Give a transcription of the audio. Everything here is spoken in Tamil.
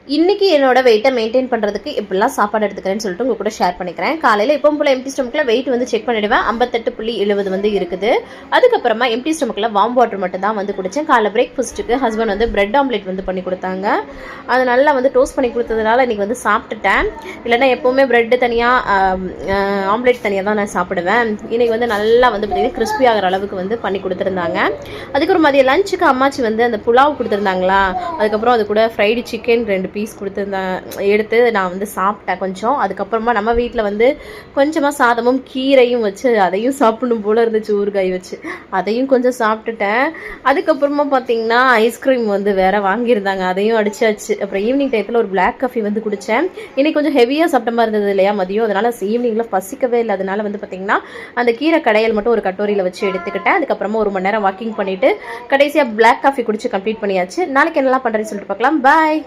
இன்றைக்கி என்னோட வெயிட்டை மெயின்டைன் பண்ணுறதுக்கு எப்படிலாம் சாப்பாடு எடுத்துக்கிறேன்னு சொல்லிட்டு உங்கள் கூட ஷேர் பண்ணிக்கிறேன். காலையில் எப்பவும் போல் எம்டி ஸ்டொமக்கில் வெயிட் வந்து செக் பண்ணிவிடுவேன். 58.70 வந்து இருக்குது. அதுக்கப்புறமா எம்டி ஸ்டொமக்கில் வார்ம் வாட்டர் மட்டும் தான் வந்து குடித்தேன். காலைல பிரேக்ஃபாஸ்ட்டுக்கு ஹஸ்பண்ட் வந்து பிரெட் ஆம்லேட் வந்து பண்ணி கொடுத்தாங்க. அது நல்லா வந்து டோஸ்ட் பண்ணி கொடுத்ததுனால இன்றைக்கி வந்து சாப்பிட்டுட்டேன். இல்லைன்னா எப்போவுமே ப்ரெட்டு தனியாக ஆம்லேட் தனியாக தான் நான் சாப்பிடுவேன். இன்றைக்கி வந்து நல்லா வந்து பார்த்திங்கன்னா கிறிஸ்பி ஆகிற அளவுக்கு வந்து பண்ணி கொடுத்துருந்தாங்க. அதுக்கப்புறம் மதியம் லஞ்சுக்கு அம்மாச்சி வந்து அந்த புலாவ் கொடுத்துருந்தாங்களா, அதுக்கப்புறம் அது கூட ஃப்ரைடு சிக்கன் 2 பீஸ் கொடுத்துருந்தேன். எடுத்து நான் வந்து சாப்பிட்டேன் கொஞ்சம். அதுக்கப்புறமா நம்ம வீட்டில் வந்து கொஞ்சமாக சாதமும் கீரையும் வச்சு அதையும் சாப்பிடணும் போல் இருந்துச்சு, ஊறுகாய் வச்சு அதையும் கொஞ்சம் சாப்பிட்டுட்டேன். அதுக்கப்புறமா பார்த்திங்கன்னா ஐஸ்கிரீம் வந்து வேறு வாங்கியிருந்தாங்க, அதையும் அடிச்சாச்சு. அப்புறம் ஈவினிங் டயத்தில் ஒரு பிளாக் காஃபி வந்து குடித்தேன். இன்றைக்கி கொஞ்சம் ஹெவியாக சாப்பிட்ட மாதிரி இருந்தது இல்லையா மதியம், அதனால் ஈவினிங்கில் பசிக்கவே இல்லை. அதனால் வந்து பார்த்திங்கன்னா அந்த கீரை கடையல் மட்டும் ஒரு கட்டோரியில் வச்சு எடுத்துக்கிட்டேன். அதுக்கப்புறமா 1 மணி நேரம் வாக்கிங் பண்ணிவிட்டு கடைசியாக பிளாக் காஃபி குடிச்சு கம்ப்ளீட் பண்ணியாச்சு. நாளைக்கு என்னெல்லாம் பண்ணுறேன்னு சொல்லிட்டு பார்க்கலாம். பாய்.